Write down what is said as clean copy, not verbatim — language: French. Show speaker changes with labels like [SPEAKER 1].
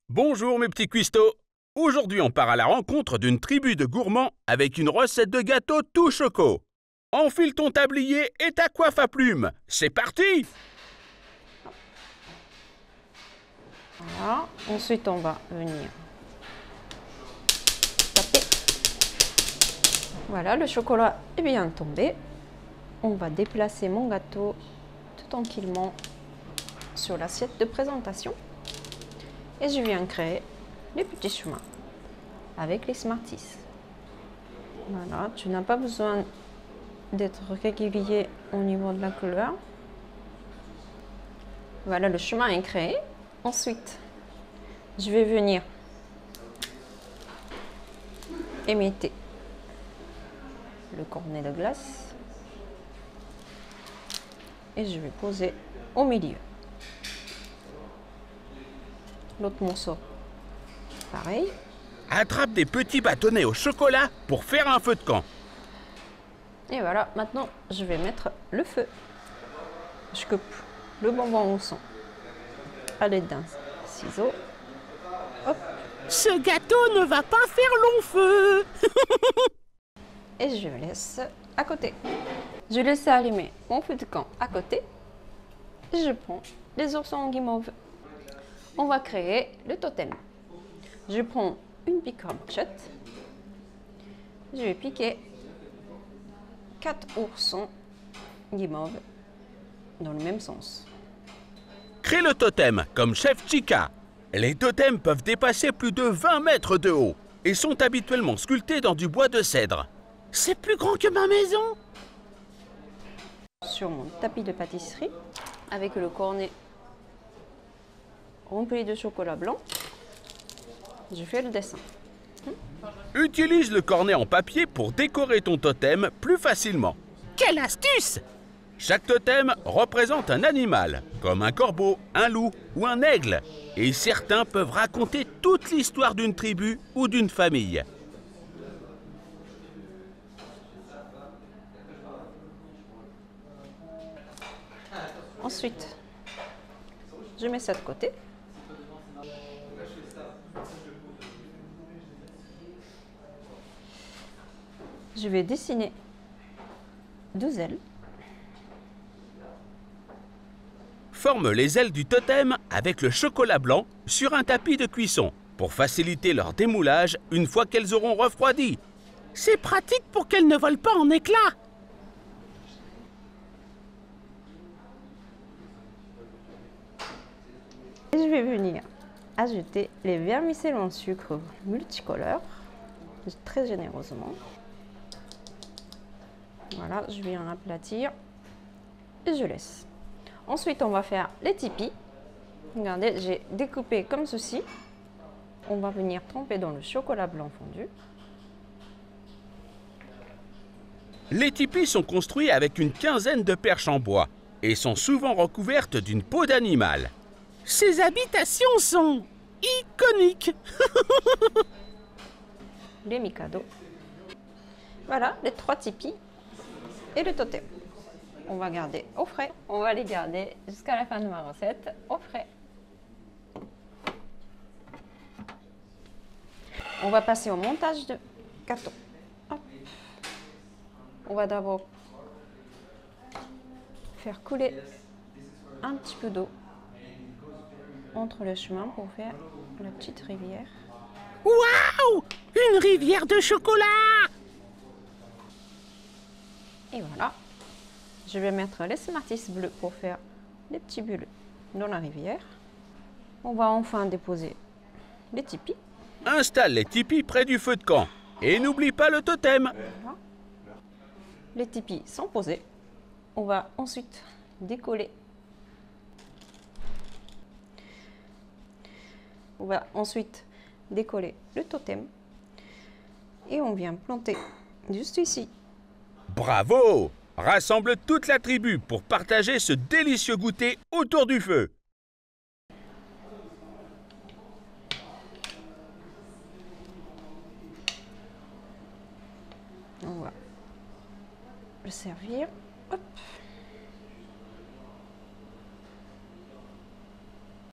[SPEAKER 1] Bonjour mes petits cuistots. Aujourd'hui on part à la rencontre d'une tribu de gourmands avec une recette de gâteau tout choco. Enfile ton tablier et ta coiffe à plumes. C'est parti!
[SPEAKER 2] Voilà. Ensuite, on va venir taper. Voilà, le chocolat est bien tombé. On va déplacer mon gâteau tout tranquillement sur l'assiette de présentation. Et je viens créer les petits chemins avec les Smarties. Voilà, tu n'as pas besoin d'être régulier au niveau de la couleur. Voilà, le chemin est créé. Ensuite, je vais venir émietter le cornet de glace et je vais poser au milieu. L'autre morceau, pareil.
[SPEAKER 1] Attrape des petits bâtonnets au chocolat pour faire un feu de camp.
[SPEAKER 2] Et voilà, maintenant je vais mettre le feu. Je coupe le bonbon au son à l'aide d'un ciseau. Hop.
[SPEAKER 1] Ce gâteau ne va pas faire long feu.
[SPEAKER 2] Et je laisse à côté. Je laisse allumer mon feu de camp à côté. Et je prends les oursons en guimauve. On va créer le totem. Je prends une pique ramchette. Je vais piquer 4 oursons guimauve dans le même sens.
[SPEAKER 1] Crée le totem comme chef Chica. Les totems peuvent dépasser plus de 20 mètres de haut et sont habituellement sculptés dans du bois de cèdre. C'est plus grand que ma maison.
[SPEAKER 2] Sur mon tapis de pâtisserie, avec le cornet rempli de chocolat blanc, je fais le dessin.
[SPEAKER 1] Utilise le cornet en papier pour décorer ton totem plus facilement. Quelle astuce! Chaque totem représente un animal, comme un corbeau, un loup ou un aigle. Et certains peuvent raconter toute l'histoire d'une tribu ou d'une famille.
[SPEAKER 2] Ensuite, je mets ça de côté. Je vais dessiner 2 ailes.
[SPEAKER 1] Forme les ailes du totem avec le chocolat blanc sur un tapis de cuisson pour faciliter leur démoulage une fois qu'elles auront refroidi. C'est pratique pour qu'elles ne volent pas en éclats.
[SPEAKER 2] Et je vais venir ajouter les vermicelles en sucre multicolores, très généreusement. Voilà, je viens aplatir et je laisse. Ensuite, on va faire les tipis. Regardez, j'ai découpé comme ceci. On va venir tremper dans le chocolat blanc fondu.
[SPEAKER 1] Les tipis sont construits avec une quinzaine de perches en bois et sont souvent recouvertes d'une peau d'animal. Ces habitations sont iconiques.
[SPEAKER 2] Les Mikado. Voilà, les 3 tipis et le totem. On va garder au frais. On va les garder jusqu'à la fin de ma recette au frais. On va passer au montage de gâteau. Hop. On va d'abord faire couler un petit peu d'eau entre le chemin pour faire la petite rivière.
[SPEAKER 1] Waouh! Une rivière de chocolat!
[SPEAKER 2] Et voilà. Je vais mettre les Smarties bleus pour faire les petits bulles dans la rivière. On va enfin déposer les tipis.
[SPEAKER 1] Installe les tipis près du feu de camp et n'oublie pas le totem.
[SPEAKER 2] Voilà. Les tipis sont posés. On va ensuite décoller. On va ensuite décoller le totem. Et on vient planter juste ici.
[SPEAKER 1] Bravo! Rassemble toute la tribu pour partager ce délicieux goûter autour du feu.
[SPEAKER 2] On va le servir. Hop.